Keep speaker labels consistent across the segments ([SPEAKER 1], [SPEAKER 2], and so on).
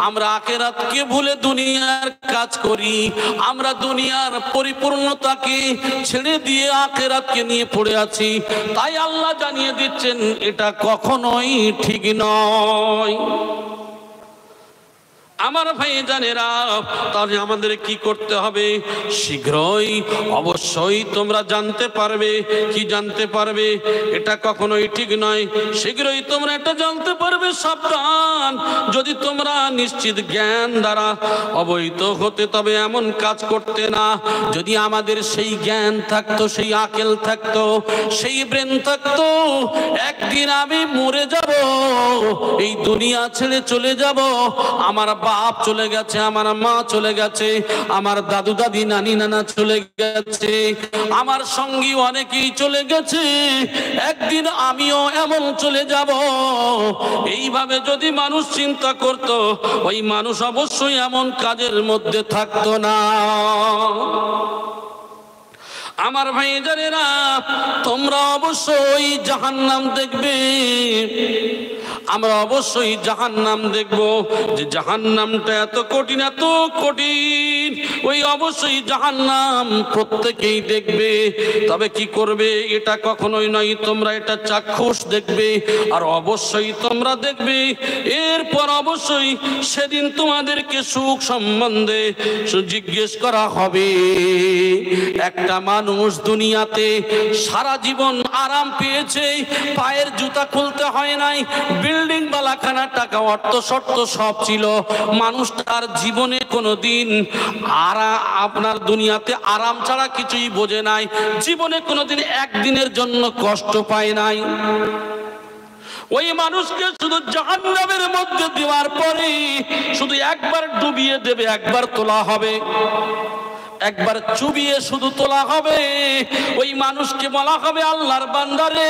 [SPEAKER 1] আমরা আখিরাতকে ভুলে দুনিয়ার কাজ করি, আমরা দুনিয়ার পরিপূর্ণতাকে ছেড়ে দিয়ে আখিরাতকে নিয়ে পড়ে আছি। তাই আল্লাহ জানিয়ে দিচ্ছেন এটা কখনোই ঠিক নয়। আমার ভাই জানেরা, তাহলে আমাদের কি করতে হবে? শীঘ্রই অবশ্যই তোমরা জানতে পারবে। কি জানতে পারবে? এটা কখনোই ঠিক নয়। শীঘ্রই তোমরা এটা জানতে পারবে। সাবধান, যদি তোমরা নিশ্চিত জ্ঞান দ্বারা অবহিত হতে তবে এমন কাজ করতে না। যদি আমাদের সেই জ্ঞান থাকতো, সেই আকেল থাকতো, সেই ব্রেন থাকতো, একদিন আমি মরে যাব, এই দুনিয়া ছেড়ে চলে যাব, আমার বাপ চলে গেছে, আমার মা চলে গেছে, আমার দাদু দাদি নানি নানা চলে গেছে, আমার সঙ্গী অনেকেই চলে গেছে, একদিন আমিও এমন চলে যাব। এইভাবে যদি মানুষ চিন্তা করত, ওই মানুষ অবশ্যই এমন কাজের মধ্যে থাকতো না। আমার ভাই জানেরা, তোমরা অবশ্যই জাহান্নাম দেখবে। আমরা অবশ্যই জাহান্নাম দেখব। যে জাহান্নামটা এত কঠিন, এত কঠিন, ওই অবশ্যই জাহান্নাম প্রত্যেকেই দেখবে। তবে কি করবে? এটা কখনোই নয়, তোমরা এটা চাক্ষুষ দেখবে, আর অবশ্যই তোমরা দেখবে। এরপর অবশ্যই সেদিন তোমাদেরকে সুখ সম্বন্ধে জিজ্ঞেস করা হবে। একটা মানুষ দুনিয়াতে সারা জীবন আরাম পেয়েছে, পায়ের জুতা খুলতে হয় নাই, বিল্ডিং বালাখানা, টাকা, অর্থ শর্ত সব ছিল। মানুষ তার জীবনে কোনোদিন আপনার দুনিয়াতে আরাম ছাড়া কিছুই বোঝে নাই। জীবনে কোনোদিন একদিনের জন্য কষ্ট পায় নাই। ওই মানুষকে শুধু জাহান্নামের মধ্যে দেওয়ার পরে শুধু একবার ডুবিয়ে দেবে, একবার তোলা হবে, একবার চুবিয়ে শুধু তোলা হবে। ওই মানুষকে বলা হবে, আল্লাহর বান্দারে,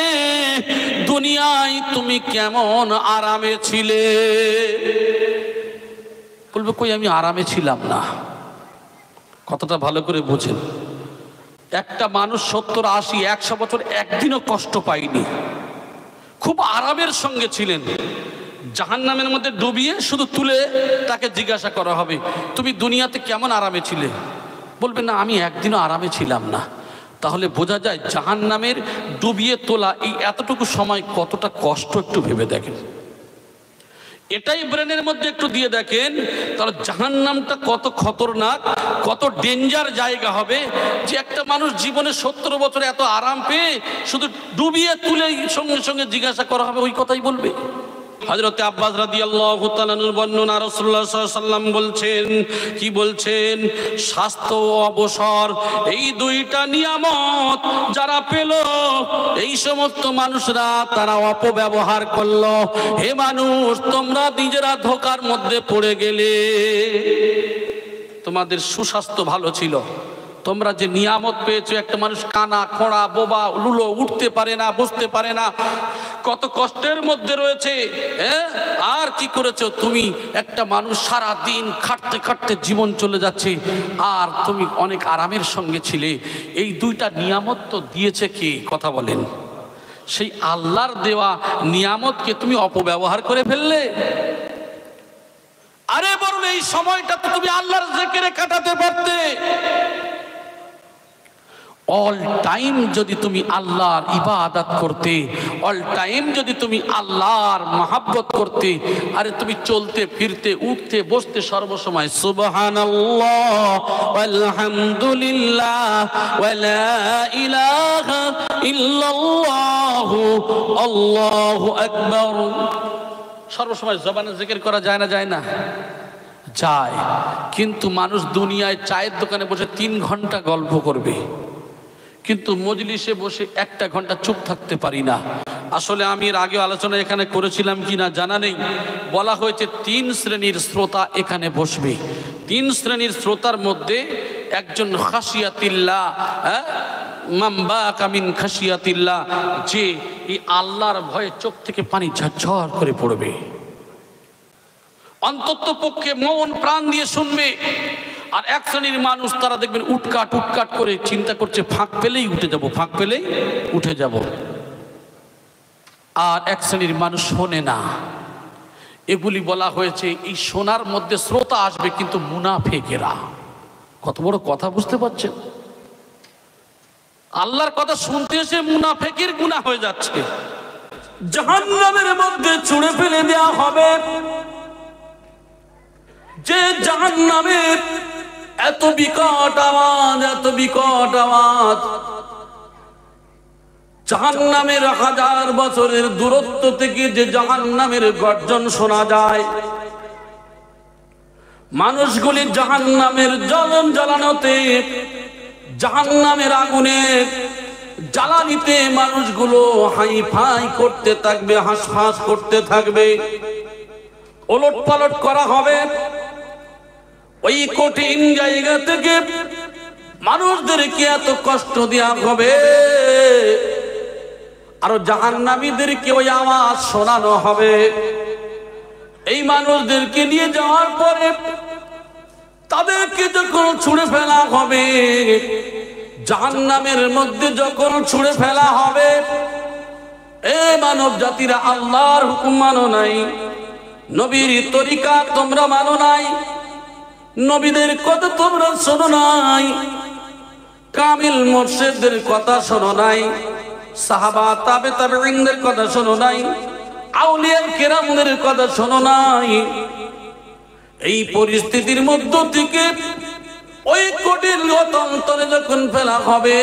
[SPEAKER 1] দুনিয়ায় তুমি কেমন আরামে ছিলে? বলবে, কই আমি আরামে ছিলাম না। কথাটা ভালো করে বুঝেন। একটা মানুষ 70, 80, 100 বছর একদিনও কষ্ট পায়নি, খুব আরামের সঙ্গে ছিলেন। জাহান্নামের মধ্যে ডুবিয়ে শুধু তুলে তাকে জিজ্ঞাসা করা হবে, তুমি দুনিয়াতে কেমন আরামে ছিলে? বলবে, না আমি একদিনও আরামে ছিলাম না। তাহলে বোঝা যায় জাহান্নামের ডুবিয়ে তোলা এই এতটুকু সময় কতটা কষ্ট, একটু ভেবে দেখেন। এটাই ব্রেনের মধ্যে একটু দিয়ে দেখেন, তাহলে জাহান্নামটা কত খতরনাক, কত ডেঞ্জার জায়গা হবে। যে একটা মানুষ জীবনে 70 বছর এত আরাম পেয়ে শুধু ডুবিয়ে তুলে সঙ্গে সঙ্গে জিজ্ঞাসা করা হবে, ওই কথাই বলবে। হযরত আব্বাস রাদিয়াল্লাহু তাআলা আনহুর বর্ণনা, রাসূলুল্লাহ সাল্লাল্লাহু আলাইহি ওয়াসাল্লাম বলছেন, কি বলছেন? স্বাস্থ্য ও অবসর, এই দুইটা নিয়ামত যারা পেল, এই সমস্ত মানুষরা তারা অপব্যবহার করলো। হে মানুষ, তোমরা নিজেরা ধোঁকার মধ্যে পড়ে গেলে। তোমাদের সুস্বাস্থ্য ভালো ছিল, তোমরা যে নিয়ামত পেয়েছো, একটা মানুষ কানা, খোঁড়া, বোবা, লুলো, উঠতে পারে না, বসতে পারে না, কত কষ্টের মধ্যে রয়েছে। আর কি করেছো তুমি? একটা মানুষ সারা দিন খাটতে খাটতে জীবন চলে যাচ্ছে, আর তুমি অনেক আরামের সঙ্গে ছিলে। এই দুইটা নিয়ামত তো দিয়েছে কে? কথা বলেন। সেই আল্লাহর দেওয়া নিয়ামতকে তুমি অপব্যবহার করে ফেললে। আরে বরং এই সময়টা তো তুমি আল্লাহর জিকিরে কাটাতে পারতে। অল টাইম যদি তুমি আল্লাহর ইবাদত করতে, অল টাইম যদি তুমি আল্লাহর মহব্বত করতে, আরে তুমি চলতে ফিরতে উঠতে বসতে সর্বসময় সুবহানাল্লাহ আলহামদুলিল্লাহ ওয়া লা ইলাহা ইল্লাল্লাহ আল্লাহু আকবার, সর্বসময় জবানে জিকির করা যায় না? যায় না? যায়। কিন্তু মানুষ দুনিয়ায় চায়ের দোকানে বসে 3 ঘন্টা গল্প করবে, কিন্তু মজলিসে বসে 1টা ঘন্টা চুপ থাকতে পারি না। আসলে আমি এর আগে আলোচনা এখানে করেছিলাম কিনা জানা নেই। বলা হয়েছে 3 শ্রেণীর শ্রোতা এখানে বসবে। 3 শ্রেণীর শ্রোতার মধ্যে একজন খাশিয়াতিল্লাহ, মাম্বা কামিন খাশিয়াতিল্লাহ, যে এই আল্লাহর ভয়ে চোখ থেকে পানি ঝরঝর করে পড়বে, অন্তত পক্ষে মন প্রাণ দিয়ে শুনবে। আর এক শ্রেণীর মানুষ, তারা দেখবেন উটকাট উটকাট করে চিন্তা করছে, ফাঁক পেলেই উঠে যাব, ফাঁক পেলেই উঠে যাব। আর এক শ্রেণীর মানুষ শোনে না। এগুলি বলা হয়েছে এই সোনার মধ্যে শ্রোতা আসবে কিন্তু মুনাফিকেরা। কত বড় কথা বুঝতে পারছেন? আল্লাহর কথা শুনতে এসে মুনাফিকের গুনাহ হয়ে যাচ্ছে। জাহান্নামের মধ্যে ছুঁড়ে ফেলে দেওয়া হবে। যে জাহান্নামের এত বিকট আওয়াজ, এত বিকট আওয়াজ, জাহান্নামের 1000 বছরের দূরত্ব থেকে যে জাহান্নামের গর্জন শোনা যায়, মানুষগুলি জাহান্নামের জ্বালানোতে, জাহান্নামের আগুনে জ্বালানিতে মানুষগুলো হাই ফাই করতে থাকবে, হাঁসফাঁস করতে থাকবে, ওলট পালট করা হবে। ওই কঠিন জায়গা থেকে মানুষদেরকে এত কষ্ট দেওয়া হবে, আর জাহান্নামীদেরকে ওই আওয়াজ শোনানো হবে। এই মানুষদেরকে নিয়ে যাওয়ার পরে তাদেরকে যখন ছুঁড়ে ফেলা হবে, জাহান্নামের মধ্যে যখন ছুঁড়ে ফেলা হবে, এ মানব জাতিরা আল্লাহর হুকুম মানো নাই, নবীর তরিকা তোমরা মানো নাই, নবীদের কথা তোমরা শোনো নাই, কামিল মুর্শিদদের কথা শোনো নাই, সাহাবা তাবে তাবেঈনদের কথা শোনো নাই, আউলিয়া কেরামদের কথা শোনো নাই। এই পরিস্থিতির মধ্য থেকে ওই কঠিন অন্তরে যখন ফেলা হবে,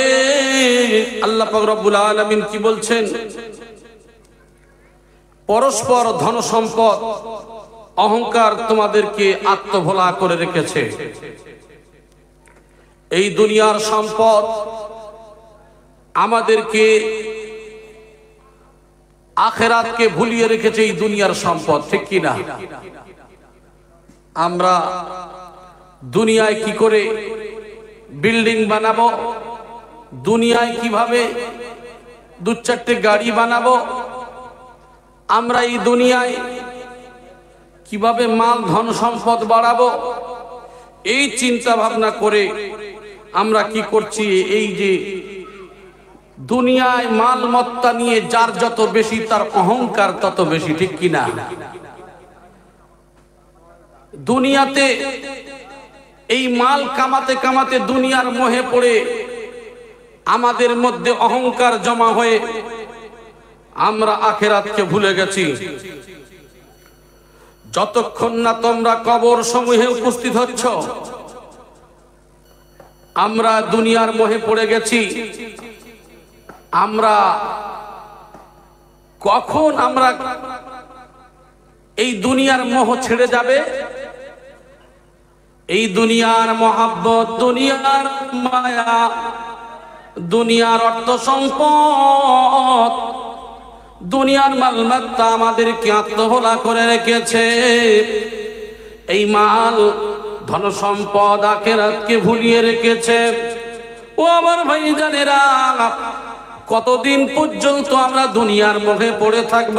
[SPEAKER 1] আল্লাহ পাক রব্বুল আলামিন কি বলছেন? পরস্পর ধন সম্পদ অহংকার তোমাদেরকে আত্মভোলা করে রেখেছে। এই দুনিয়ার সম্পদ আমাদেরকে আখিরাতকে ভুলিয়ে রেখেছে। এই দুনিয়ার সম্পদ, ঠিক কি না? আমরা দুনিয়ায় কি করে বিল্ডিং বানাবো, দুনিয়ায় কিভাবে 2-4টে গাড়ি বানাবো, আমরা এই দুনিয়ায় কিভাবে মাল ধন সম্পদ বাড়াবো, এই চিন্তা ভাবনা করে আমরা কি করছি? এই যে দুনিয়ায় মালমত্তা নিয়ে যার যত বেশি তার অহংকার তত বেশি, ঠিক কিনা? দুনিয়াতে এই মাল কামাতে কামাতে দুনিয়ার মোহে পড়ে আমাদের মধ্যে অহংকার জমা হয়ে আমরা আখিরাতকে ভুলে গেছি। যতক্ষণ না তোমরা কবর সমূহে উপস্থিত হচ্ছ, আমরা দুনিয়ার মোহে পড়ে গেছি। আমরা কখন আমরা এই দুনিয়ার মোহ ছেড়ে যাবে? এই দুনিয়ার মহাব্বত, দুনিয়ার মায়া, দুনিয়ার অর্থ সম্পদ, দুনিয়ার মালমত্তা আমাদেরকে আত্মভোলা করে রেখেছে। এই মাল ধন সম্পদ আখিরাতকে ভুলিয়ে রেখেছে। ও আমার ভাইজানেরা, কতদিন পর্যন্ত আমরা দুনিয়ার মোহে পড়ে থাকব?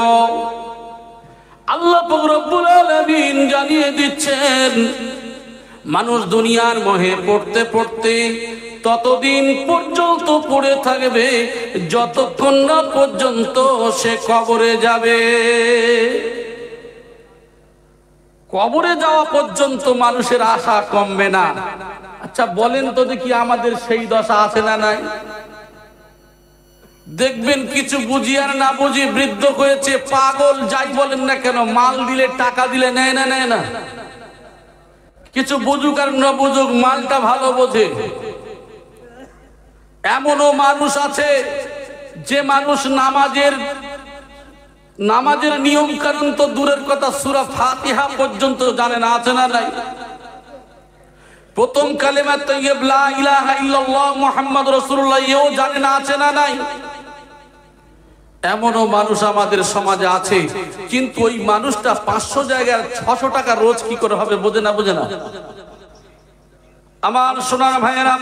[SPEAKER 1] আল্লাহ পাক রব্বুল আলামিন জানিয়ে দিচ্ছেন, মানুষ দুনিয়ার মোহে পড়তে পড়তে ততদিন পর্যন্ত পড়ে থাকবে যতক্ষণ না পর্যন্ত সে কবরে যাবে। কবরে যাওয়া পর্যন্ত মানুষের আশা কমবে না। আচ্ছা বলেন তো দেখি, আমাদের সেই দশা আছে না নাই? দেখবেন কিছু বুঝি আর না বুঝি বৃদ্ধ হয়েছে, পাগল যাই বলেন না কেন, মাল দিলে টাকা দিলে নেয় না, নেয় না। কিছু বুঝুক আর না বুঝুক, মালটা ভালো বোঝে। এমনও মানুষ আছে যে মানুষ নামাজের নিয়ম কানুন তো দূরের কথা, সূরা ফাতিহা পর্যন্ত জানে না, আছে না নাই? প্রথম কালেমা তাইয়্যিব লা ইলাহা ইল্লাল্লাহ মুহাম্মাদুর রাসূলুল্লাহ এও জানে না, আছে না নাই? এমনও মানুষ আমাদের সমাজে আছে, কিন্তু ওই মানুষটা 500 জায়গায় 600 টাকা রোজ কি করে হবে বোঝে না, বোঝে না। আমার সোনার ভাইয়েরা,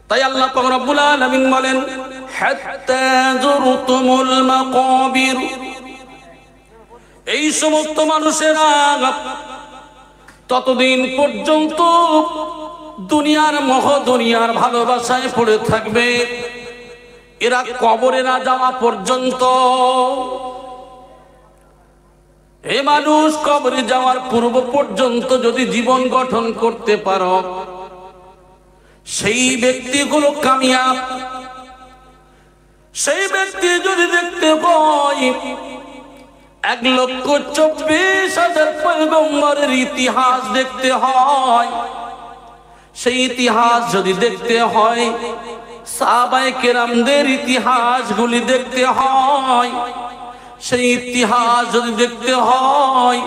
[SPEAKER 1] তাই আল্লাহ পাক রব্বুল আলামিন বলেন, হাত্তা যুরতুমুল মাকাবির, এই সমস্ত মানুষেরা ততদিন পর্যন্ত দুনিয়ার মোহ, দুনিয়ার ভালোবাসায় পড়ে থাকবে, এরা কবরে না যাওয়া পর্যন্ত। এ মানুষ, কবরে যাওয়ার পূর্ব পর্যন্ত যদি জীবন গঠন করতে পারো, সেই ব্যক্তিগুলো কামিয়াব। সেই ব্যক্তি যদি দেখতে পাই 1,24,000 পয়গম্বরের ইতিহাস দেখতে হয়, সেই ইতিহাস যদি দেখতে হয়, সাহাবায়ে কেরামদের ইতিহাসগুলি দেখতে হয়, সেই ইতিহাস যদি দেখতে হয়,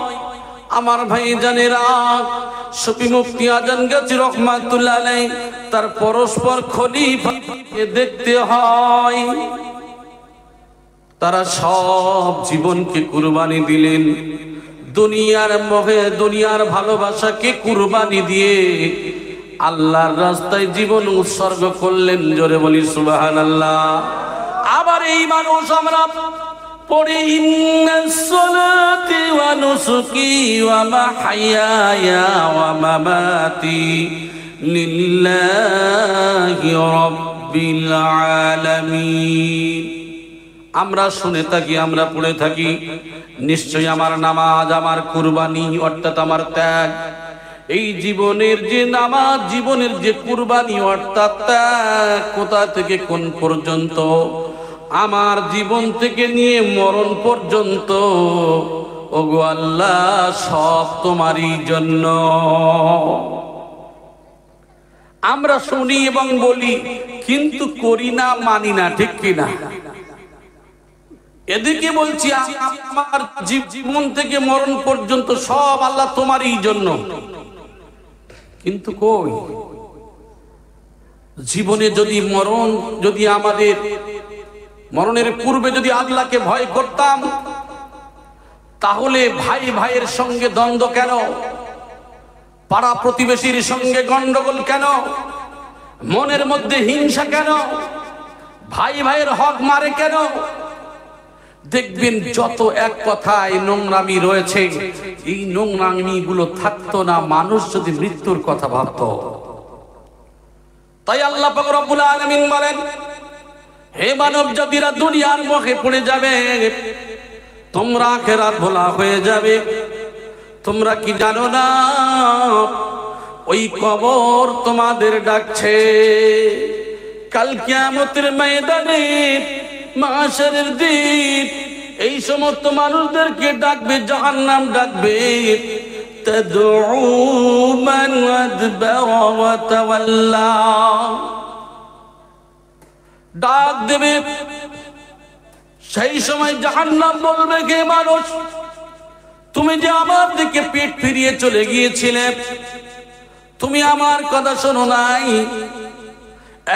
[SPEAKER 1] আমার ভাই জানেরা, সুফি মুফতি আজান গাজী রহমাতুল্লাহ আলাইহি তার পরস্পর খলিফাকে দেখতে হয়। তারা সব জীবনকে কুরবানি দিলেন, দুনিয়ার মোহে, দুনিয়ার ভালোবাসাকে কুরবানি দিয়ে আল্লাহর রাস্তায় জীবন উৎসর্গ করলেন। জোরে বলি সুবহানাল্লাহ। আবার এই মানুষ আমরা পড়ি, ইন্নাস সালাতি ওয়া নুসুকি ওয়া মাহইয়ায়া ওয়া মামাতি লিল্লাহি রাব্বিল আলামিন। আমরা শুনে থাকি, আমরা পড়ে থাকি, নিশ্চয়ই আমার নামাজ, আমার কুরবানি, অর্থাৎ আমার ত্যাগ, এই জীবনের যে নামাজ, জীবনের যে কুরবানি অর্থাৎ ত্যাগ, কোথা থেকে কোন পর্যন্ত, আমার জীবন থেকে নিয়ে মরণ পর্যন্ত, ওগো আল্লাহ সব তোমারই জন্য। আমরা শুনি এবং বলি, কিন্তু করি না, মানি না, ঠিক কিনা? এদিকে বলছি আমার জীবন থেকে মরণ পর্যন্ত সব আল্লাহ তোমারই জন্য, কিন্তু কই জীবনে যদি মরণ, যদি আমাদের মরণের পূর্বে যদি আল্লাহকে ভয় করতাম, তাহলে ভাই ভাইয়ের সঙ্গে দ্বন্দ্ব কেন? পাড়া প্রতিবেশীর সঙ্গে গন্ডগোল কেন? মনের মধ্যে হিংসা কেন? ভাই ভাইয়ের হক মারে কেন? দেখবেন যত এক কথায় নোংরামি রয়েছে, এই নোংরামি গুলো থাকতো না মানুষ যদি মৃত্যুর কথা ভাবতো। তাই আল্লাহ পাক রব্বুল আলামিন বলেন, হে মানব জাতিরা, দুনিয়ার মুখে পড়ে যাবে, তোমরা আখিরাত ভোলা হয়ে যাবে। তোমরা কি জানো না ওই কবর তোমাদের ডাকছে? কাল কিয়ামতের ময়দানে, মাশারের দিন, এই সমস্ত মানুষদেরকে ডাকবে, জাহান্নাম ডাকবে, তাদউ মান আদবারা ওয়া তাওয়াল্লা, ডাক দেবে। সেই সময় জাহান্নাম বলবে, কে মানুষ, তুমি যে আমার দিকে পিঠ ফিরিয়ে চলে গিয়েছিলে, তুমি আমার কথা শোনো নাই,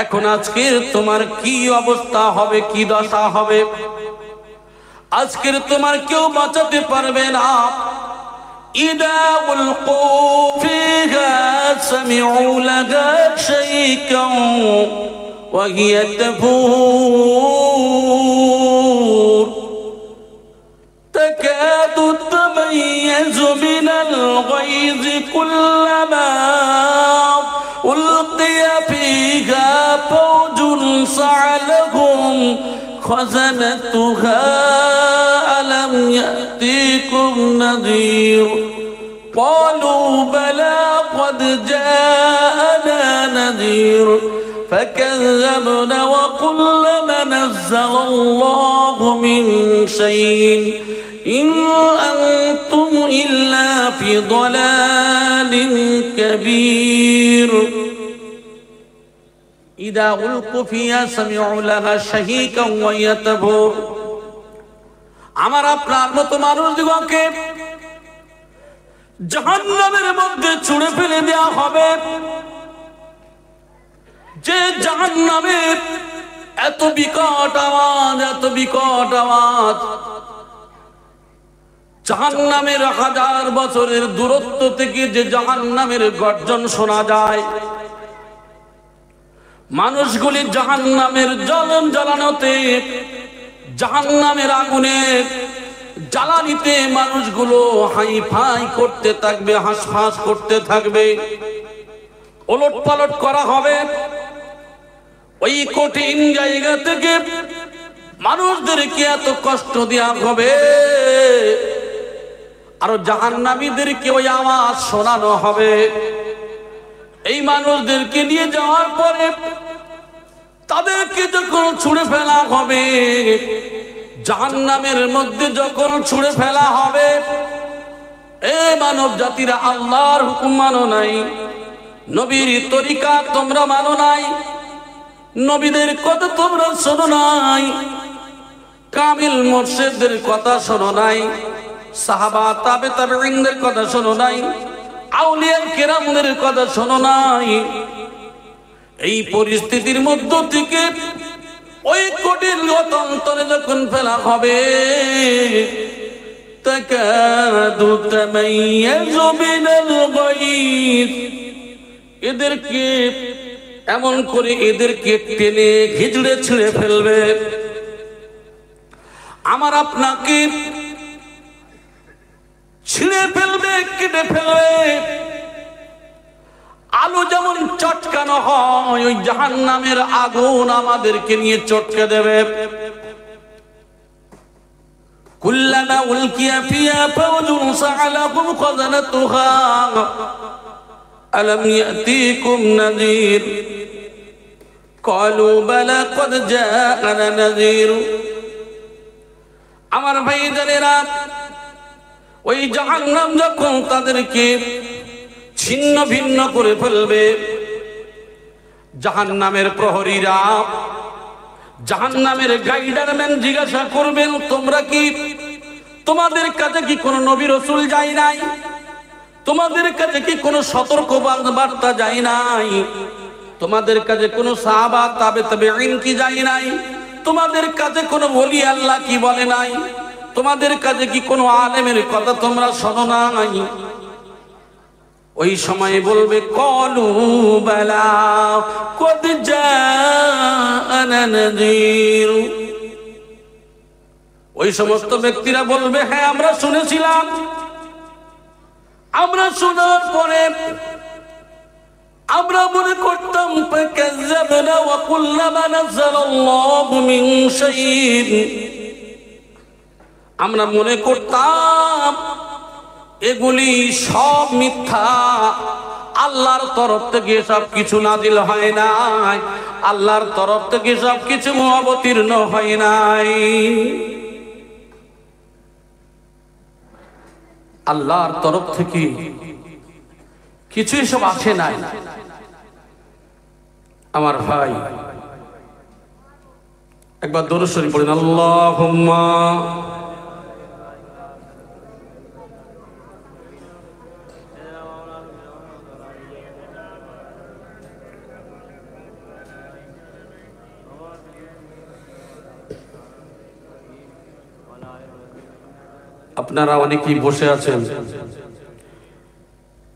[SPEAKER 1] এখন আজকের তোমার কি অবস্থা হবে, কি দশা হবে? আজকের তোমার কেউ বাঁচাতে পারবে না। ইদা উলকু ফিহা সামিউ লাহা শাইকান ওয়া হিয়া তাফুর তাকাদু তামাইয়াজু মিনাল গায়জি কুল্লামা উলকিয়া ফিহা ফাওজুন সা'লাহুম খাযানাতুহা আলাম ইয়াতিকুম নাযীর ক্বালু বালা ক্বাদ জাআনা নাযীর فكذبنا وقلنا ما نزل الله من شيء إن أنتم إلا في ضلال كبير إذا ألقوا فيها سمعوا لها شهيقا وهي تفور আমার আপনার মতো মানুষদিগকে জাহান্নামের মধ্যে ছুঁড়ে ফেলে দেওয়া হবে। যে জাহান্নামের এত বিকট আওয়াজ, এত বিকট আওয়াজ, জাহান্নামের 1000 বছরের দূরত্ব থেকে যে জাহান্নামের গর্জন শোনা যায়, মানুষগুলি জাহান্নামের জ্বালানোতে, জাহান্নামের আগুনে জ্বালানিতে মানুষগুলো হাই ফাই করতে থাকবে, হাঁসফাঁস করতে থাকবে, ওলট পালট করা হবে। ওই কঠিন জায়গা থেকে মানুষদেরকে এত কষ্ট দেওয়া হবে, আর জাহান্নামীদেরকে ওই আওয়াজ শোনানো হবে। এই মানুষদেরকে নিয়ে যাওয়ার পরে তাদেরকে যখন ছুঁড়ে ফেলা হবে, জাহান্নামের মধ্যে যখন ছুঁড়ে ফেলা হবে, এ মানব জাতিরা আল্লাহর হুকুম মানো নাই, নবীর তরিকা তোমরা মানো নাই, নবীদের কথা তোমরা শোনো নাই, কামিল মুর্শিদদের কথা শোনো নাই, সাহাবা তাবে তাবেঈনদের কথা শোনো নাই, আউলিয়া কেরামদের কথা শোনো নাই। এই পরিস্থিতির মধ্য থেকে ওই কঠিন অন্তরে যখন ফেলা হবে, তাকাদু তামাইয়াজু মিনাল গায়জ, এদেরকে এমন করে এদেরকে টেনে ঘিজড়ে ছিঁড়ে ফেলবে। আমার আপনাকে ছিঁড়ে ফেলবে, কেটে ফেলবে। আলু যেমন চটকানো হয়, ওই জাহান্নামের আগুন আমাদেরকে নিয়ে চটকে দেবে। কুল্লামা উলকিয়া ফিহা ফাওজুন সাআলাহুম খাযানাতুহা আলাম ইয়াতিকুম নাযীর ক্বালু বালা ক্বাদ জাআনা নাযীর। আমার ভাইজানেরা, ওই জাহান্নাম যখন তাদেরকে ছিন্ন ভিন্ন করে ফেলবে, জাহান্নামের প্রহরীরা, জাহান্নামের গাইডারম্যান জিজ্ঞাসা করবেন, তোমরা কি, তোমাদের কাছে কি কোনো নবী রাসূল যায় নাই? তোমাদের কাছে কি কোনো সতর্ক বার্তা যায় নাই? তোমাদের কাছে কোনো সাহাবা তাবে তাবেঈন কি যায় নাই? তোমাদের কাছে কোনো ওলি আল্লাহ কি বলে নাই? তোমাদের কাছে কি কোনো আলেমের কথা তোমরা শোনো নাই? ওই সময় বলবে ক্বালু বালা ক্বাদ জাআনা নাযীর। ওই সমস্ত ব্যক্তিরা বলবে, হ্যাঁ আমরা শুনেছিলাম। আমরা শোনার পরে আমরা মনে করতাম ফাকাযাবনা ওয়া কুল্লা মা নাযালাল্লাহু মিন শাইইন, আমরা মনে করতাম এগুলি সব মিথ্যা, আল্লাহর তরফ থেকে সব কিছু নাজিল হয় নাই, আল্লাহর তরফ থেকে সব কিছু অবতীর্ণ হয় নাই। আল্লাহর তরফ থেকে কিছুই সব আসে নাই। আমার ভাই, একবার দরুদ শরীফ পড়েন, আল্লাহুম্মা আপনারা অনেকেই বসে আছেন,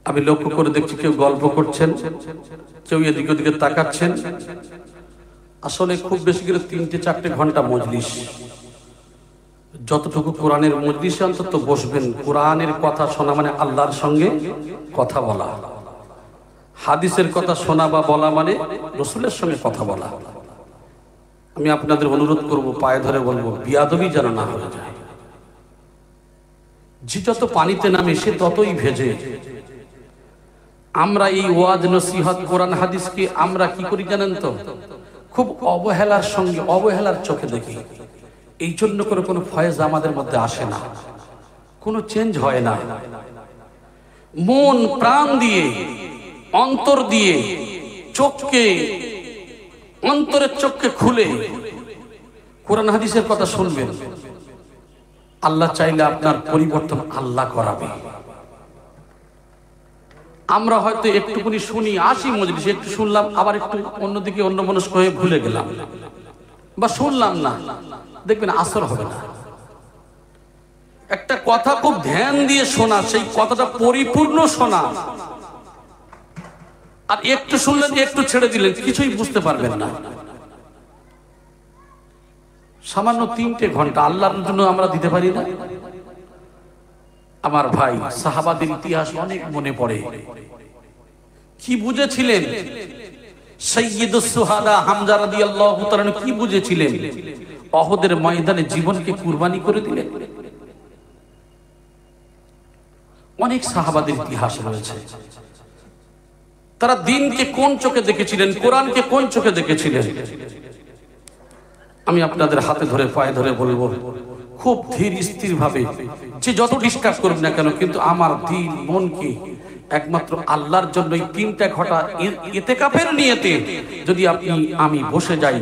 [SPEAKER 1] আমি লক্ষ্য করে দেখছি কেউ গল্প করছেন, কেউ এদিকে ওদিকে তাকাচ্ছেন। আসলে খুব বেশি করে 3-4 ঘন্টা মজলিস, যতটুকু কোরআনের মজলিসে অন্তত বসবেন, কোরআনের কথা শোনা মানে আল্লাহর সঙ্গে কথা বলা, হাদিসের কথা শোনা বা বলা মানে রাসূলের সঙ্গে কথা বলা। আমি আপনাদের অনুরোধ করব, পায়ে ধরে বলবো, বিয়াদবি যেন না হয়ে যায়। যে যত পানিতে নামে সে ততই ভেজে। আমরা এই ওয়াজ নসিহত কোরআন হাদিসকে আমরা কি করি জানেন তো? খুব অবহেলার সঙ্গে, অবহেলার চোখে দেখি। এই জন্য করে কোনো ফয়েজ আমাদের মধ্যে আসে না, কোনো চেঞ্জ হয় না। মন প্রাণ দিয়ে, অন্তর দিয়ে, চোখকে, অন্তরের চোখকে খুলে কোরআন হাদিসের কথা শুনবেন। আল্লাহ চাইলে আপনার পরিবর্তন আল্লাহ করাবে। আমরা হয়তো একটুখানি শুনি, আসি মজলিসে, একটু শুনলাম, আবার একটু অন্যদিকে অন্যমনস্ক হয়ে ভুলে গেলাম বা শুনলাম না, দেখবেন আসর হবে না। একটা কথা খুব ধ্যান দিয়ে শোনা, সেই কথাটা পরিপূর্ণ শোনা, আর একটু শুনলেন, একটু ছেড়ে দিলেন, কিছুই বুঝতে পারবেন না। সামান্য 3 ঘন্টা আল্লাহর জন্য আমরা দিতে পারি না? আমার ভাই, সাহাবাদের ইতিহাস অনেক মনে পড়ে। কি বুঝেছিলেন সাইয়্যিদুস শুহাদা হামজা রাদিয়াল্লাহু তাআলা, কি বুঝেছিলেন? উহুদের ময়দানে জীবনকে কুরবানি করে দিলেন। অনেক সাহাবাদের ইতিহাস রয়েছে। তারা দিনকে কোন চোখে দেখেছিলেন, কোরআনকে কোন চোখে দেখেছিলেন। আমি আপনাদের হাতে ধরে পায়ে ধরে বলবো, খুব ধীর স্থির ভাবে, যে যত ডিসকাস করুন না কেন, কিন্তু আমার দিন মনকে একমাত্র আল্লাহর জন্য এই 3টা ঘটা ইতিকাফের নিয়তে যদি আমি বসে যাই,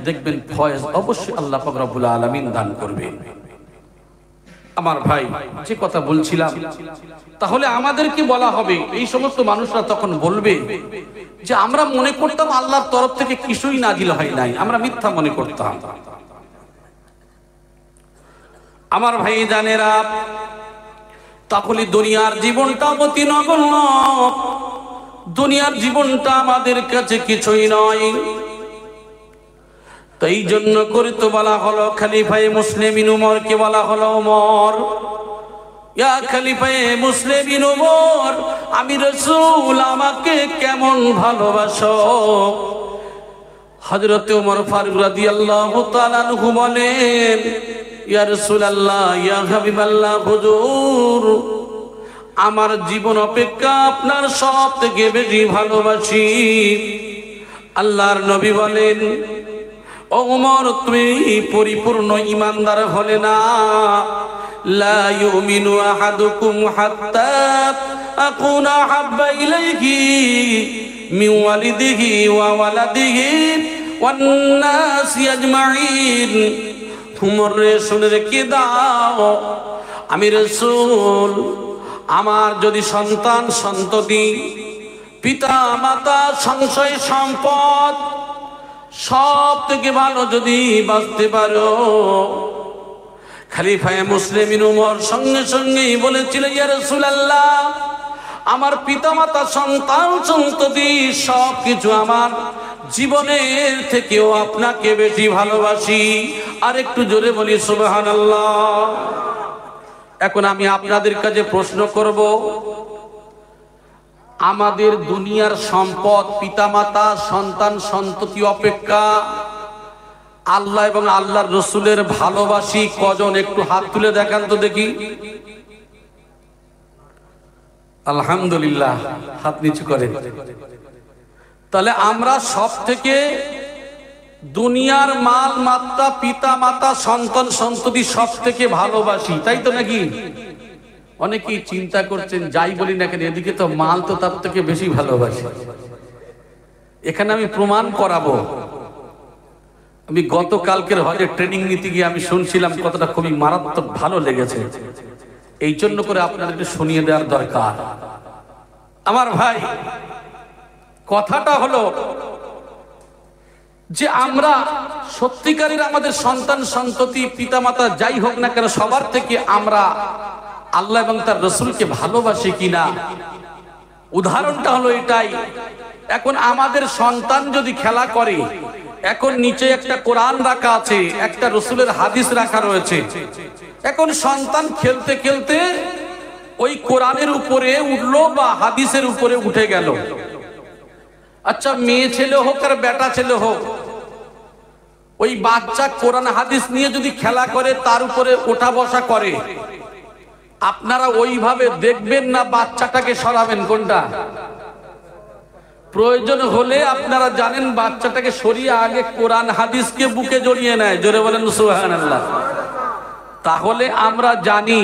[SPEAKER 1] দেখবেন ফয়েজ অবশ্যই আল্লাহ পাক রব্বুল আলামিন দান করবেন। আমার ভাই, যে কথা বলছিলাম, তাহলে আমাদেরকে বলা হবে, এই সমস্ত মানুষরা তখন বলবে যে আমরা মনে করতাম আল্লাহর তরফ থেকে কিছুই নাজিল হয় নাই, আমরা মিথ্যা মনে করতাম। আমার ভাই জানেরা, তাহলে দুনিয়ার জীবনটা অতি নগণ্য, দুনিয়ার জীবনটা আমাদের কাছে কিছুই নয়। তো এই জন্য করে তো বলা হলো খলিফায়ে মুসলিমিন উমরকে বলা হলো, ওমর, ইয়া খলিফায়ে মুসলিমিন উমর, আমি রাসূল আমাকে কেমন ভালোবাসো। হযরত ওমর ফারুক রাদিয়াল্লাহু তাআলা আনহু বলেন, ইয়া রাসূলুল্লাহ, ইয়া হাবিবাল্লাহ, হুজুর, আমার জীবন অপেক্ষা আপনার সব থেকে বেশি ভালোবাসি। আল্লাহর নবী বলেন, ও ওমর, তুমি পরিপূর্ণ ঈমানদার হলে না। লা ইউমিনু আহাদুকুম হাত্তা আকুনা হাব্বা ইলাইহি মিন ওয়ালিদিহি ওয়া ওয়ালাদিহি ওয়ান নাসি আজমাইন। ওমর রে, শুনে রেখে দাও, আমি রাসূল, আমার যদি সন্তান সন্ততি, পিতা মাতা, সংশয় সম্পদ সব থেকে ভালো যদি বাঁচতে পারো। খলিফায়ে মুসলিমিন উমর সঙ্গে সঙ্গেই বলেছিলেন, ইয়া রাসূলুল্লাহ, আমার পিতা মাতা, সন্তান সন্ততি সব কিছু আমার জীবনের থেকেও আপনাকে বেশি ভালোবাসি। আর একটু জোরে বলি সুবহানাল্লাহ। এখন আমি আপনাদের কাছে প্রশ্ন করব, আমাদের দুনিয়ার সম্পদ, পিতামাতা, সন্তান সন্ততি অপেক্ষা আল্লাহ এবং আল্লাহর রসুলের ভালোবাসি কজন? একটু হাত তুলে দেখান তো দেখি। আলহামদুলিল্লাহ, হাত নিচু করে। তাহলে আমরা সব থেকে দুনিয়ার মাল মাত্রা, পিতা মাতা, সন্তান সন্ততি সব থেকে ভালোবাসি, তাই তো নাকি? অনেকেই চিন্তা করছেন, যাই বলি না কেন, এদিকে তো মাল তো তার থেকে বেশি ভালোবাসি। এখানে আমি প্রমাণ করাবো। আমি গতকালকের হজে ট্রেনিং নিতে গিয়ে আমি শুনছিলাম, কতটা খুবই মারাত্মক ভালো লেগেছে। এই জন্য করে আপনাদেরকে শুনিয়ে দেওয়ার দরকার। আমার ভাই, কথাটা হলো যে আমরা সত্যিকারের আমাদের সন্তান সন্ততি, পিতামাতা যাই হোক না কেন, সবার থেকে আমরা আল্লাহ এবং তার রসুলকে ভালোবাসি কিনা। উদাহরণটা হলো এটাই, এখন আমাদের সন্তান যদি খেলা করে, এখন নিচে একটা কোরআন রাখা আছে, একটা রসুলের হাদিস রাখা রয়েছে, এখন সন্তান খেলতে খেলতে ওই কোরআনের উপরে উঠলো বা হাদিসের উপরে উঠে গেল। আচ্ছা, মেয়ে ছেলে হোক আর বেটা ছেলে হোক, ওই বাচ্চা কোরআন হাদিস নিয়ে যদি খেলা করে, তার উপরে ওঠা বসা করে, আপনারা ওইভাবে দেখবেন না বাচ্চাটাকে সরাবেন? কোনটা? প্রয়োজন হলে আপনারা জানেন বাচ্চাটাকে সরিয়ে আগে কোরআন হাদিসকে বুকে জড়িয়ে নেয়। জোরে বলেন সুবহানাল্লাহ। তাহলে আমরা জানি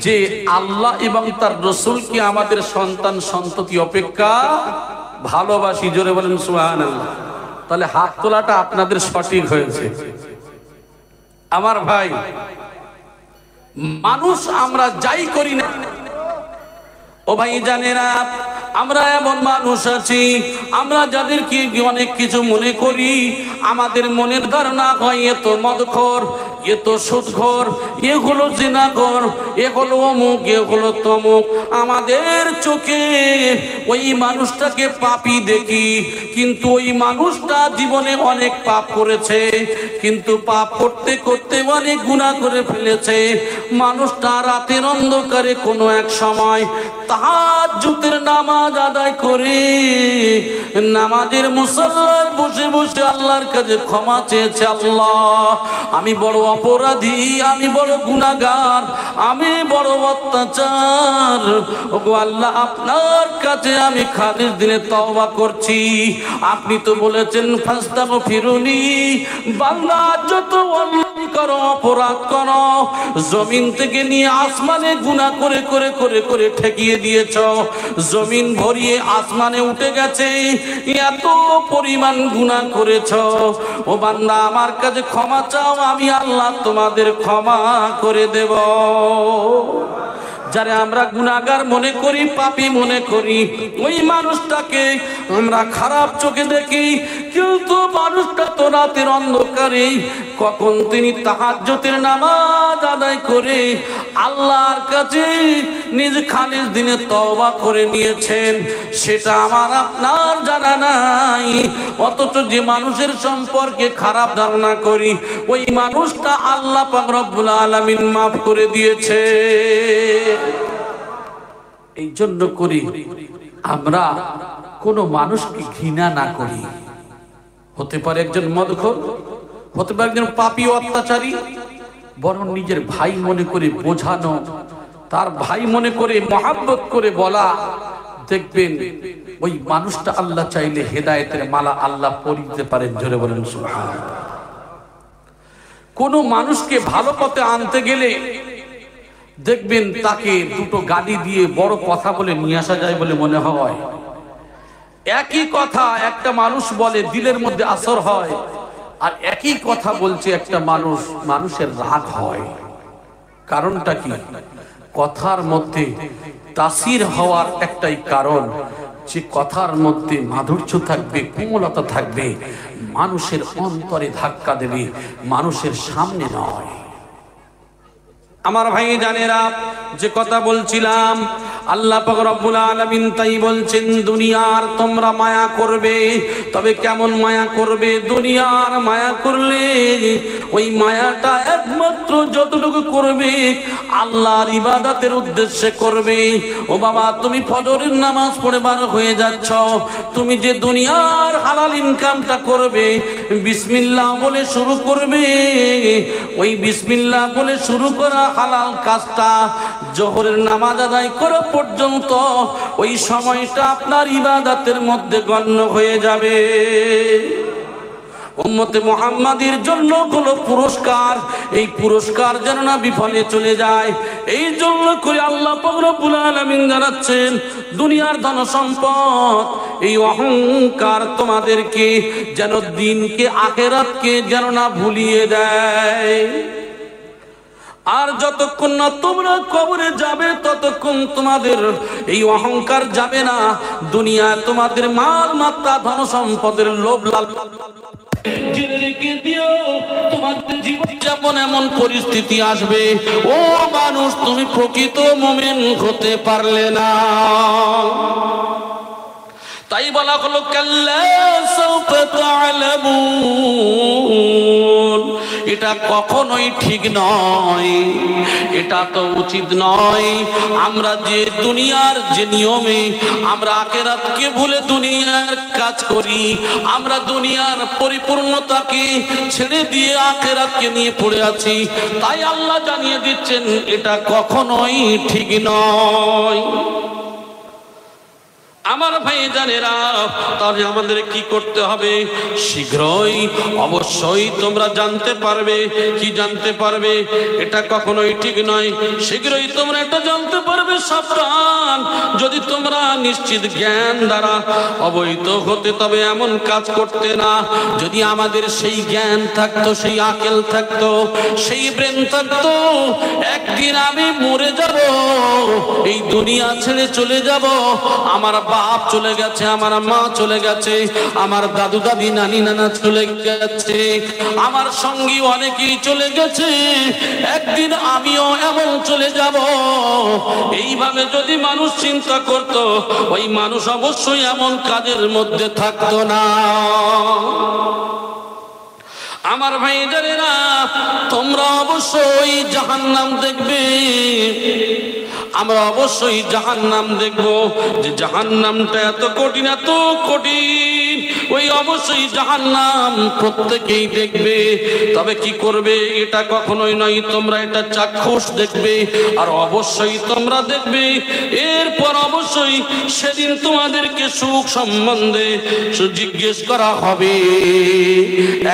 [SPEAKER 1] যে আল্লাহ এবং তার রসুলকে আমাদের সন্তান সন্ততি অপেক্ষা ভালোবাসি। জোরে বলেন সুবহানাল্লাহ। তাহলে হাত তোলাটা আপনাদের সঠিক হয়েছে। আমার ভাই, মানুষ আমরা যাই করি না, ও ভাই জানেরা, আমরা এমন মানুষ আছি, আমরা যাদেরকে অনেক কিছু মনে করি, আমাদের মনের ধারণা হয় এ তো মদখোর, এ তো সুদখোর, এ হলো জিনাখোর, এ হলো অমুক, এ হলো তমুক। আমাদের চোখে ওই মানুষটাকে পাপী দেখি, কিন্তু ওই মানুষটা জীবনে অনেক পাপ করেছে, কিন্তু পাপ করতে করতে অনেক গুনাহ করে ফেলেছে। মানুষটা রাতের অন্ধকারে কোনো এক সময় তাহাজ্জুদের নামাজ আদায় করে নামাজের মুসল্লায় বসে বসে আল্লাহর কাছে ক্ষমা চেয়েছে, আল্লাহ আমি বড় অপরাধী, আমি বড় গুনাহগার, আমি বড় অত্যাচার। ওগো আল্লাহ, আপনার কাছে আমি খালিস দিনে তওবা করছি। আপনি তো বলেছেন ফাস্তাগফিরুনি, বান্দা যত অন্যায় করো, অপরাধ করো, জমিন থেকে নিয়ে আসমানে গুনাহ করে করে করে করে ঠেকিয়ে দিয়েছ। জমিন ভরিয়ে আসমানে উঠে গেছে, এত পরিমাণ গুনাহ করেছ। ও বান্দা, আমার কাছে ক্ষমা চাও, আমি আল্লাহ তোমাদের ক্ষমা করে দেব। যারা আমরা গুনাহগার মনে করি, পাপী মনে করি, ওই মানুষটাকে আমরা খারাপ চোখে দেখি, কিন্তু মানুষটা তো রাতের অন্ধকারে কখন তিনি তাহাজ্জুদের নামাজ আদায় করে আল্লাহর কাছে নিজ খালিস দিনে তওবা করে নিয়েছেন, সেটা আমার আপনার জানা নাই। অথচ যে মানুষের সম্পর্কে খারাপ ধারণা করি, ওই মানুষটা আল্লাহ পাক রব্বুল আলামিন মাফ করে দিয়েছে। এই জন্য করি আমরা কোন মানুষকে ঘৃণা না করি। হতে পারে একজন মদখোর, হতে পারে একজন পাপী অত্যাচারী, বরং নিজের ভাই মনে করে বোঝানো, তার ভাই মনে করে মহাব্বত করে বলা, দেখবেন ওই মানুষটা আল্লাহ চাইলে হেদায়েতের মালা আল্লাহ পরিয়ে দিতে পারেন। জোরে বলেন সুবহানাল্লাহ। কোন মানুষকে ভালো পথে আনতে গেলে দেখবেন তাকে দুটো গালি দিয়ে বড় কথা বলে নিয়ে আসা যায় বলে মনে হয়। একই কথা একটা মানুষ বলে, দিলের মধ্যে আসর হয়, আর একই কথা বলছে একটা মানুষ, মানুষের রাগ হয়। কারণটা কি? কথার মধ্যে তাসির হওয়ার একটাই কারণ, যে কথার মধ্যে মাধুর্য থাকবে, কোমলতা থাকবে, মানুষের অন্তরে ধাক্কা দেবে, মানুষের সামনে নয়। আমার ভাই জানেরা, যে কথা বলছিলাম, আল্লাহ পাক রব্বুল আলামিন তাই বলছেন, দুনিয়ার তোমরা মায়া করবে, তবে কেমন মায়া করবে? দুনিয়ার মায়া করলে ওই মায়াটা একমাত্র যতটুকু করবে আল্লাহর ইবাদতের উদ্দেশ্যে করবে। ও বাবা, তুমি ফজরের নামাজ পড়ে বার হয়ে যাচ্ছ, তুমি যে দুনিয়ার হালাল ইনকামটা করবে, বিসমিল্লাহ বলে শুরু করবে। ওই বিসমিল্লাহ বলে শুরু করা হালাল কাজটা জোহরের নামাজ আদায় করা পর্যন্ত ওই সময়টা আপনার ইবাদতের মধ্যে গণ্য হয়ে যাবে। উম্মতে মুহাম্মাদের জন্য কোনো পুরস্কার, এই পুরস্কার যেন না বিফলে চলে যায়, এই জন্য করে আল্লাহ পাক রব্বুল আলামিন জানাচ্ছেন, দুনিয়ার ধন সম্পদ, এই অহংকার তোমাদেরকে যেন দিনকে আখিরাতকে যেন না ভুলিয়ে দেয়। আর যতক্ষণ না তোমরা কবরে যাবে, ততক্ষণ তোমাদের এই অহংকার যাবে না। দুনিয়া তোমাদের মাল মাত্রা, ধন সম্পদের লোভ লাল জেনে রেখে দিও, তোমাদের জীবন যেমন এমন পরিস্থিতি আসবে, ও মানুষ, তুমি প্রকৃত মুমিন হতে পারলে না। তাই বলা হলো, কাল্লা সাউফা তা'লামুন। এটা কখনোই ঠিক নয়, এটা তো উচিত নয়। আমরা যে দুনিয়ার যে নিয়মে আমরা আখিরাতকে ভুলে দুনিয়ার কাজ করি, আমরা দুনিয়ার পরিপূর্ণতাকে ছেড়ে দিয়ে আখিরাতকে নিয়ে পড়ে আছি, তাই আল্লাহ জানিয়ে দিচ্ছেন এটা কখনোই ঠিক নয়। আমার ভাই জানেরা, তাহলে আমাদের কি করতে হবে? শীঘ্রই অবশ্যই তোমরা জানতে পারবে। কি জানতে পারবে? এটা কখনোই ঠিক নয়। শীঘ্রই তোমরা এটা জানতে পারবে, সাবধান, যদি তোমরা নিশ্চিত জ্ঞান দ্বারা অবহিত হতে, তবে এমন কাজ করতে না। যদি আমাদের সেই জ্ঞান থাকতো, সেই আকেল থাকতো, সেই ব্রেন থাকতো, একদিন আমি মরে যাব, এই দুনিয়া ছেড়ে চলে যাব, আমার বাপ চলে গেছে, আমার মা চলে গেছে, আমার দাদু দাদি নানি নানা চলে গেছে, আমার সঙ্গী অনেকেই চলে গেছে, একদিন আমিও এমন চলে যাব। এইভাবে যদি মানুষ চিন্তা করত, ওই মানুষ অবশ্যই এমন কাজের মধ্যে থাকতো না। আমার ভাই জানেরা, তোমরা অবশ্যই জাহান্নাম দেখবে। আমরা অবশ্যই জাহান্নাম দেখব, যে জাহান্নামটা এত কঠিন, এত কঠিন। ওই অবশ্যই জাহান্নাম প্রত্যেকেই দেখবে। তবে কি করবে এটা কখনোই নয়, তোমরা এটা চাক্ষুষ দেখবে আর অবশ্যই তোমরা দেখবে। এরপর অবশ্যই সেদিন তোমাদেরকে সুখ সম্বন্ধে জিজ্ঞেস করা হবে।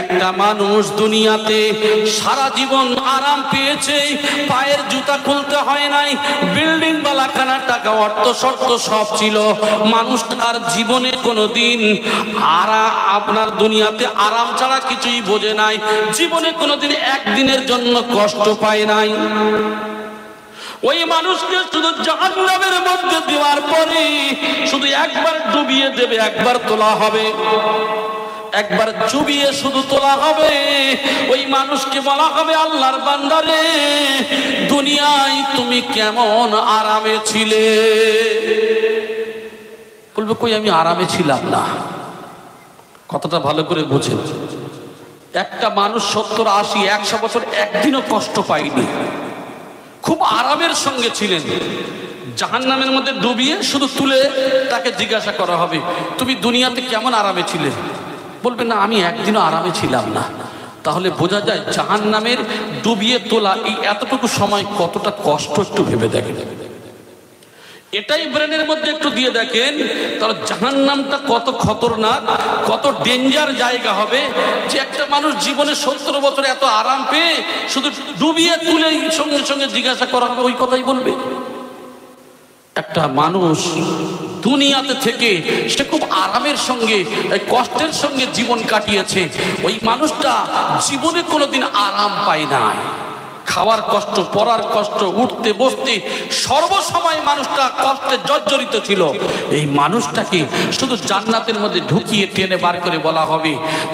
[SPEAKER 1] একটা মানুষ দুনিয়াতে সারা জীবন আরাম পেয়েছে, পায়ের জুতা খুলতে হয় নাই, বিল্ডিং বালাখানা টাকা অর্থ শর্ত সব ছিল, মানুষ তার জীবনে কোনোদিন আপনার দুনিয়াতে আরাম ছাড়া কিছুই বোঝে নাই, জীবনে কোনোদিন একদিনের জন্য কষ্ট পায় নাই। ওই মানুষকে শুধু জাহান্নামের মধ্যে দেওয়ার পরে শুধু একবার ডুবিয়ে দেবে, একবার তোলা হবে, একবার চুবিয়ে শুধু তোলা হবে। ওই মানুষকে বলা হবে, আল্লাহর বান্দারে দুনিয়ায় তুমি কেমন আরামে ছিলে? বলবে কই আমি আরামে ছিলাম না। কথাটা ভালো করে বুঝেন। একটা মানুষ 70, 80, 100 বছর একদিনও কষ্ট পায়নি, খুব আরামের সঙ্গে ছিলেন। জাহান্নামের মধ্যে ডুবিয়ে শুধু তুলে তাকে জিজ্ঞাসা করা হবে, তুমি দুনিয়াতে কেমন আরামে ছিলে? বলবে না আমি একদিনও আরামে ছিলাম না। তাহলে বোঝা যায় জাহান্নামের ডুবিয়ে তোলা এই এতটুকু সময় কতটা কষ্ট, একটু ভেবে দেখেন। এটাই ব্রেনের মধ্যে একটু দিয়ে দেখেন, তাহলে জাহান্নামটা কত খতরনাক, কত ডেঞ্জার জায়গা হবে যে একটা মানুষ জীবনে 70 বছর এত আরাম পেয়ে শুধু ডুবিয়ে তুলে সঙ্গে সঙ্গে জিজ্ঞাসা করা হবে, ওই কথাই বলবে। একটা মানুষ দুনিয়াতে থেকে সে খুব আরামের সঙ্গে কষ্টের সঙ্গে জীবন কাটিয়েছে, ওই মানুষটা জীবনে কোনোদিন আরাম পায় না। খাওয়ার কষ্ট, পড়ার কষ্ট, উঠতে বসতে সর্বসময় মানুষটা কষ্টে জর্জরিত ছিল। এই মানুষটাকে শুধু জান্নাতের মধ্যে ঢুকিয়ে টেনে বার করে বলা হবে,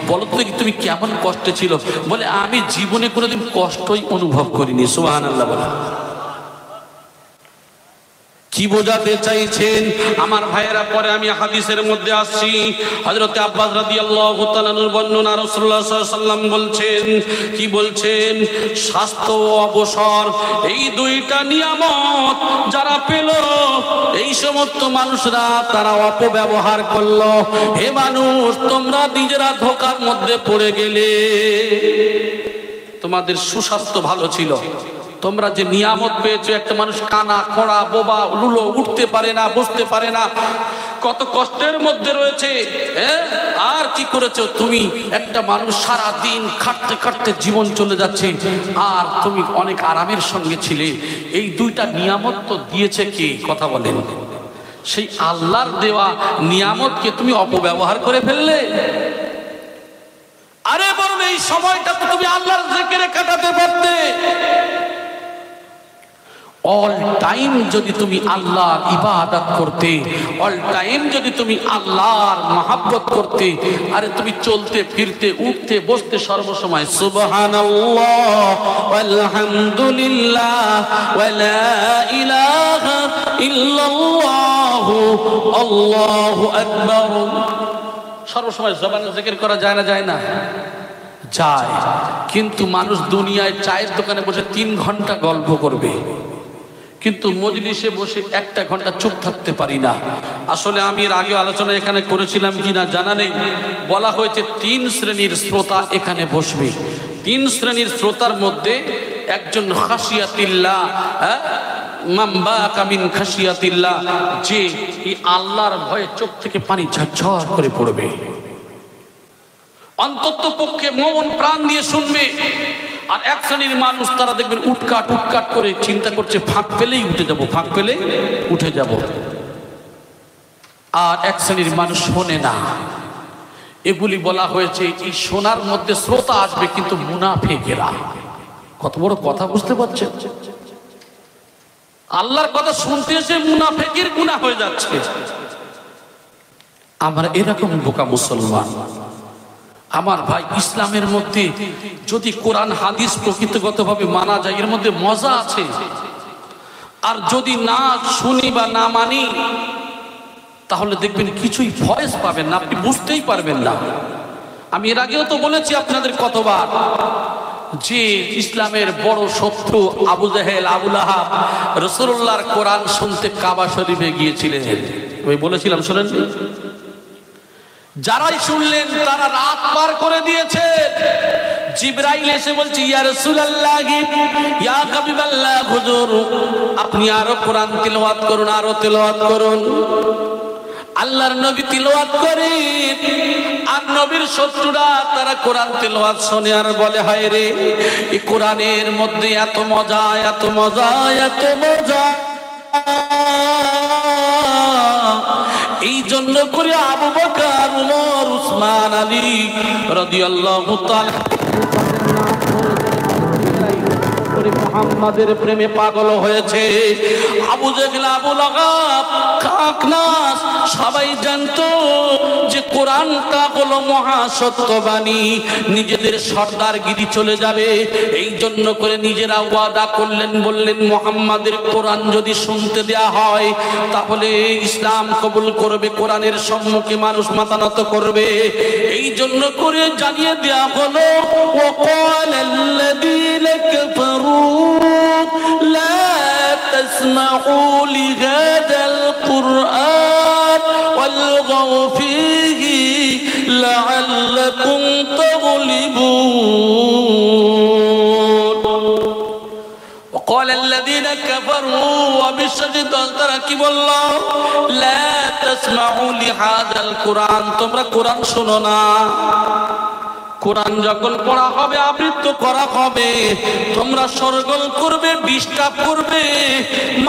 [SPEAKER 1] বলো তো তুমি কেমন কষ্টে ছিল? বলে আমি জীবনে কোনোদিন কষ্টই অনুভব করিনি। সুবহানাল্লাহ বলে। কি বোঝাতে চাইছেন আমার ভাইয়েরা? পরে আমি হাদিসের মধ্যে আসছি। হযরত আব্বাস রাদিয়াল্লাহু তাআলা আনহুর বর্ণনা, রাসূলুল্লাহ সাল্লাল্লাহু আলাইহি ওয়াসাল্লাম বলছেন, কি বলছেন? স্বাস্থ্য ও অবসর এই দুইটা নিয়ামত যারা পেল, এই সমস্ত মানুষরা তারা অপব্যবহার করলো। হে মানুষ, তোমরা নিজেরা ধোঁকার মধ্যে পড়ে গেলে। তোমাদের সুস্বাস্থ্য ভালো ছিল, তোমরা যে নিয়ামত পেয়েছো, একটা মানুষ কানা, খোড়া, বোবা, লুলো, উঠতে পারে না, বসতে পারে না, কত কষ্টের মধ্যে রয়েছে। আর কি করেছো তুমি? একটা মানুষ সারা দিন খাটতে খাটতে জীবন চলে যাচ্ছে, আর তুমি অনেক আরামের সঙ্গে ছিলে। এই দুইটা নিয়ামত তো দিয়েছে কে? কথা বলেন। সেই আল্লাহর দেওয়া নিয়ামতকে তুমি অপব্যবহার করে ফেললে। আরে বরং এই সময়টা তো তুমি আল্লাহর জিকিরে কাটাতে পারতে। অল টাইম যদি তুমি আল্লাহর ইবাদত করতে, অল টাইম যদি তুমি আল্লাহর মহব্বত করতে, আরে তুমি চলতে ফিরতে উঠতে বসতে সর্বসময় সুবহানাল্লাহ ওয়ালহামদুলিল্লাহ ওয়া লা ইলাহা ইল্লাল্লাহ আল্লাহু আকবার, সর্বসময় জবানে জিকির করা যায় না? যায় না? যায়। কিন্তু মানুষ দুনিয়ায় চায়ের দোকানে বসে 3 ঘন্টা গল্প করবে, কিন্তু মজলিসে বসে 1টা ঘন্টা চুপ থাকতে পারি না। আসলে আমি এর আগে আলোচনা এখানে করেছিলাম কিনা জানা নেই। বলা হয়েছে 3 শ্রেণীর শ্রোতা এখানে বসবে। 3 শ্রেণীর শ্রোতার মধ্যে একজন খাশিয়াতিল্লাহ, মাম্বা কামিন খাশিয়াতিল্লাহ, যে এই আল্লাহর ভয়ে চোখ থেকে পানি ঝরঝর করে পড়বে, অন্তত পক্ষে মন প্রাণ দিয়ে শুনবে। আর এক শ্রেণীর মানুষ তারা দেখবেন উটকাট উটকাট করে চিন্তা করছে, ফাঁক পেলেই উঠে যাব, ফাঁক পেলে উঠে যাব। আর এক শ্রেণীর মানুষ শোনে না। এগুলি বলা হয়েছে এই শোনার মধ্যে শ্রোতা আসবে, কিন্তু মুনাফিকেরা। কত বড় কথা বুঝতে পারছেন? আল্লাহর কথা শুনতে এসে মুনাফিকের গুনাহ হয়ে যাচ্ছে। আমরা এরকম বোকা মুসলমান। আমার ভাই, ইসলামের মধ্যে যদি কোরআন হাদিস প্রকৃতগতভাবে মানা যায়, এর মধ্যে মজা আছে। আর যদি না শুনি বা না মানি, তাহলে দেখবেন কিছুই ভয়েস পাবেন না, আপনি বুঝতেই পারবেন না। আমি এর আগেও তো বলেছি আপনাদের কতবার যে ইসলামের বড় শত্রু আবু জাহেল, আবু লাহাব রাসূলুল্লাহর কোরআন শুনতে কাবা শরীফে গিয়েছিলেন। আমি বলেছিলাম, শোনেন, যারাই শুনলেন তারা রাত পার করে দিয়েছে। জিবরাইল এসে বলছে, ইয়া রাসূলুল্লাহ, ইয়া হাবিবাল্লাহ, হুজুর আপনি আরো কোরআন তিলাওয়াত করুন, আরো তিলাওয়াত করুন। আল্লাহর নবী তিলাওয়াত করেন, আর নবীর শত্রুরা তারা কোরআন তিলাওয়াত শুনে আর বলে, হায় রে, এই কোরআনের মধ্যে এত মজা, এত মজা, এত মজা। এই জন্য করে আবু বকর, উমর, উসমান, আলী রাদিয়াল্লাহু তাআলা মুহাম্মাদের প্রেমে পাগল হয়েছে। আবু জেহেল, আবু লাহাব, খাকনাস সবাই জানতো যে কোরআনটা হলো মহা সত্যবাণী, নিজেদের সর্দারগিরি চলে যাবে। এই জন্য করে নিজেরা ওয়াদা করলেন, বললেন মুহাম্মাদের কোরআন যদি শুনতে দেয়া হয় তাহলে ইসলাম কবুল করবে, কোরআনের সম্মুখে মানুষ মাথা নত করবে। এই জন্য করে জানিয়ে দেয়া হলো, ওয়াকালাল্লাযীনা কাফারু لا تسمعوا لهذا القرآن والغوا فيه لعلكم تغلبون وقال الذين كفروا وبالشديد تركب الله لا تسمعوا لهذا القرآن তোমরা কোরআন শোনো না। কোরআন যখন পড়া হবে, আবৃত্ত করা হবে, তোমরা সরগোল করবে, ডিস্টার্ব করবে,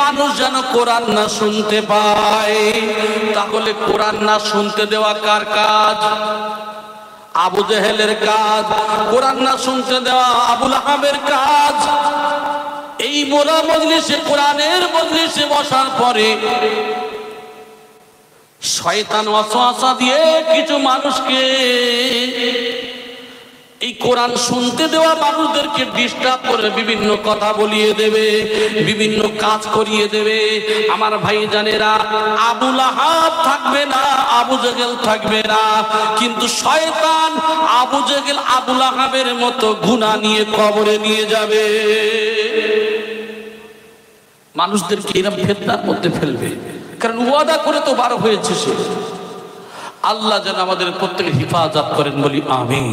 [SPEAKER 1] মানুষ যেন কোরআন না শুনতে পায়। তাহলে কোরআন না শুনতে দেওয়া কার কাজ? আবু জেহেলের কাজ। কোরআন না শুনতে দেওয়া আবু লাহাবের কাজ। এই মোলা মজলিসে, কোরআনের মজলিসে বসার পরে শয়তান ওয়াসওয়াসা দিয়ে কিছু মানুষকে, এই কোরআন শুনতে দেওয়া মানুষদেরকে ডিস্টার্ব করে বিভিন্ন কথা বলিয়ে দেবে, বিভিন্ন কাজ করিয়ে দেবে। আমার ভাই জানেরা, আবু লাহাব থাকবে না, আবু জেহেল থাকবে না, কিন্তু শয়তান আবু জেহেল, আবু লাহাবের মতো গুনাহ নিয়ে কবরে নিয়ে যাবে। মানুষদেরকে এরকম ফিতনার মধ্যে ফেলবে, কারণ ওয়াদা করে তো বার হয়েছে সে। আল্লাহ যেন আমাদের প্রত্যেকের হিফাজত করেন, বলি আমিন।